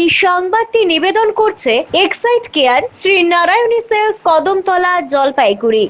এই সংবাদটি নিবেদন করছে Excite Care, Shri Narayani sales, Kadamtala, Jalpaiguri.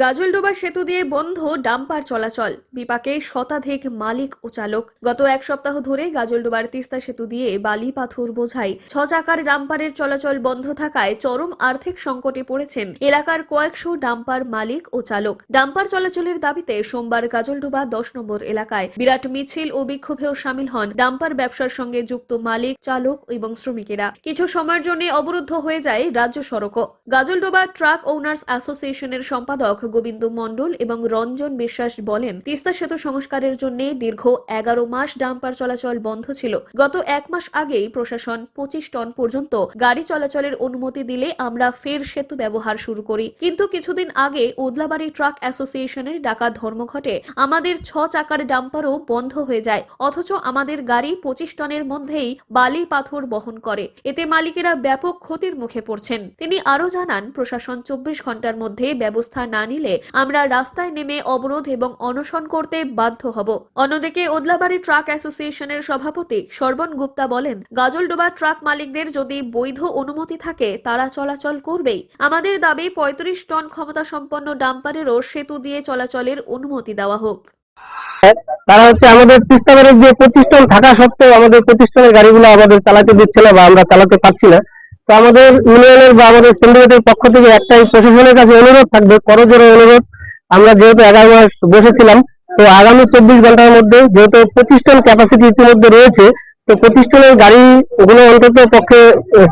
Gajoldoba সেতু দিয়ে বন্ধ ডাম্পার চলাচল, বিপাকে শতাধিক মালিক ও চালক। গত এক সপ্তাহ ধরে গাজলডোবার তিস্তা সেতু দিয়ে বালি পাথর বোঝাই 6 চাকার ডাম্পারের চলাচল বন্ধ থাকায় চরম আর্থিক সংকটে পড়েছেন এলাকার কয়েকশো ডাম্পার মালিক ও চালক। ডাম্পার চলাচলের দাবিতে সোমবার গাজলডোবা 10 নম্বর এলাকায় বিরাট মিছিল ও বিক্ষোভেও সামিল হন ডাম্পার ব্যবসার সঙ্গে যুক্ত মালিক, চালক এবং শ্রমিকেরা। কিছু সময়ের জন্য অবরুদ্ধ হয়ে যায় রাজ্য সড়কও। গাজলডোবা ট্রাক ওনার্স অ্যাসোসিয়েশনের সম্পাদক গোবিন্দ মণ্ডল এবং রঞ্জন বিশ্বাস বলেন, তিস্তা সেতু সংস্কারের জন্য দীর্ঘ 11 মাস ডাম্পার চলাচল বন্ধ ছিল। গত 1 মাস আগেই প্রশাসন 25 টন পর্যন্ত গাড়ি চলাচলের অনুমতি দিলে আমরা ফের সেতু ব্যবহার শুরু করি। কিন্তু কিছুদিন আগে ওদলাবাড়ি ট্রাক অ্যাসোসিয়েশনের ডাকা ধর্মঘটে আমাদের 6 চাকার ডাম্পারও বন্ধ হয়ে যায়, অথচ আমাদের গাড়ি 25 টনের মধ্যেই বালি পাথর বহন করে। এতে মালিকেরা ব্যাপক ক্ষতির মুখে পড়ছেন। তিনি আরো জানান, প্রশাসন 24 ঘন্টার মধ্যে ব্যবস্থা না নিলে আমরা রাস্তায় নেমে অবরোধ এবং অনশন করতে বাধ্য হব। অন্যদিকে ওদলাবাড়ি ট্রাক অ্যাসোসিয়েশনের সভাপতি সর্বণ গুপ্তা বলেন, গাজলডোবা ট্রাক মালিকদের যদি বৈধ অনুমতি থাকে তারা চলাচল করবেই। আমাদের দাবি 35 টন ক্ষমতা সম্পন্ন ডাম্পারেরও সেতু দিয়ে চলাচলের অনুমতি দেওয়া হোক। তারা আমাদের তিস্তা ব্যারেজ দিয়ে 25 টন থাকা সত্ত্বেও আমাদের 25 টনের গাড়িগুলো আমাদের চালাতে দিচ্ছে না বা আমরা চালাতে পারছি না। তো আমাদের ইউনিয়নের বা আমাদের সিন্ডিকেটের পক্ষ থেকে একটাই প্রশাসনের কাছে অনুরোধ থাকবে, করজোড়ে অনুরোধ। আমরা যেহেতু 11 মাস বসেছিলাম, তো আগামী 24 ঘন্টার মধ্যে যেহেতু 25 টন ক্যাপাসিটি ইতিমধ্যে রয়েছে, তো 25 টনের গাড়ি ওগুলো অন্তত পক্ষে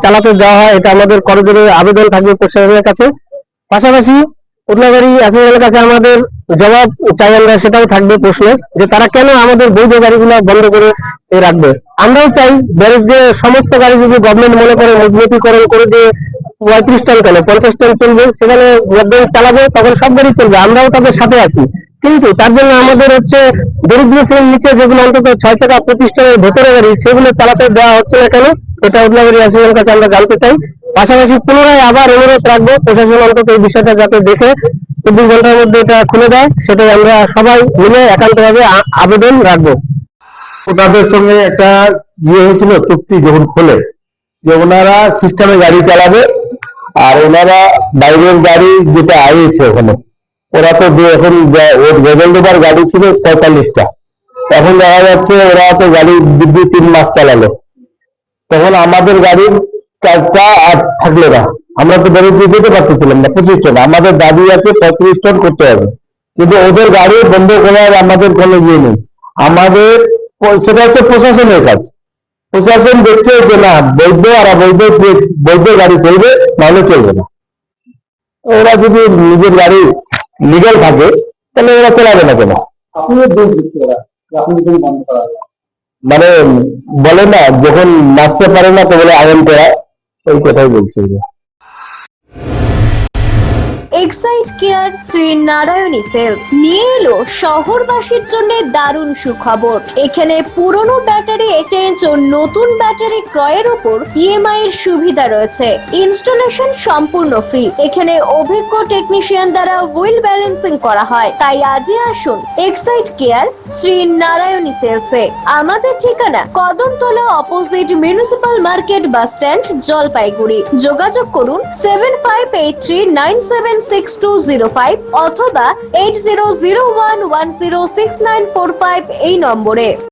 চালাতে দেওয়া হয়, এটা আমাদের করজোড়ে আবেদন থাকবে প্রশাসনের কাছে। পাশাপাশি ওদলাবাড়ি অ্যাসোসিয়েশনের কাছে আমাদের জবাব চাই আমরা, সেটাও থাকবে প্রশ্ন যে তারা কেন আমাদের বৈধ গাড়িগুলো বন্ধ করে রাখবে। আমরাও চাই ব্যারেজ দিয়ে সমস্ত গাড়ি যদি গভর্নমেন্ট মনে করে মজবুতিকরণ করে দিয়ে 35 টন কেন 50 টন চলবে, সেখানে গভর্নমেন্ট চালাবে, তখন সব গাড়ি চলবে, আমরাও তাদের সাথে আছি। কিন্তু তার জন্য আমাদের দরিদ্র শ্রেণীর নিচে যেগুলো অন্তত 6 চাকা 25 টনের ভেতরে গাড়ি, সেগুলো চালাতে দেওয়া হচ্ছে না কেন, এটা ওদলাবাড়ি অ্যাসোসিয়েশনের কাছে আমরা জানতে চাই। পাশাপাশি পুনরায় আবার অনুরোধ রাখবো প্রশাসন অন্তত এই বিষয়টা যাতে দেখে 24 ঘন্টার মধ্যে এটা খুলে দেয়, সেটাই আমরা সবাই মিলে একান্তভাবে আবেদন রাখবো। ওনাদের সঙ্গে একটা হয়েছিল চুক্তি যখন খোলে যে ওনারা সিস্টেমে গাড়ি চালাবে, আর ওনারা বাইরের গাড়ি যেটা আইছে ওখানে ওরা তো এখন গাজলডোবার গাড়ি ছিল 45টা, এখন দেখা যাচ্ছে ওরা তো গাড়ি দিব্যি 3 মাস চালালো, তখন আমাদের গাড়ির কাজটা আর থাকলো না। আমরা তো বেরোতে যেতে পারতেছিলাম না 25 টন, আমাদের দাবি আছে 35 টন করতে হবে, কিন্তু ওদের গাড়ি বন্ধ করার আমাদের কোনো ইয়ে নেই। আমাদের সেটা হচ্ছে প্রশাসনের কাজ। প্রশাসন দেখছে যে না বৈধ আর অবৈধ, যে বৈধ গাড়ি চলবে নাহলে চলবে না। ওরা যদি নিজের গাড়ি লিগাল থাকে তাহলে ওরা চালাবে না কেন? মানে বলে না, যখন নাচতে পারে না তো বলে আইন করা, এই কথাই বলছে। Excite Care, Shri Narayani sales নিয়ে এলো শহরবাসীর জন্য দারুণ সুখবর। এখানে পুরনো ব্যাটারি এক্সচেঞ্জ ও নতুন ব্যাটারি ক্রয়ের উপর ইএমআই এর সুবিধা রয়েছে। ইনস্টলেশন সম্পূর্ণ ফ্রি। এখানে অভিজ্ঞ টেকনিশিয়ান দ্বারা হুইল ব্যালেন্সিং করা হয়। তাই আজই আসুন এক্সাইট কেয়ার, শ্রী নারায়ণী সেলসে। আমাদের ঠিকানা Kadamtala, opposite municipal market, bus stand, Jalpaiguri. যোগাযোগ করুন 7583976205 অথবা 8001106945 এই নম্বরে।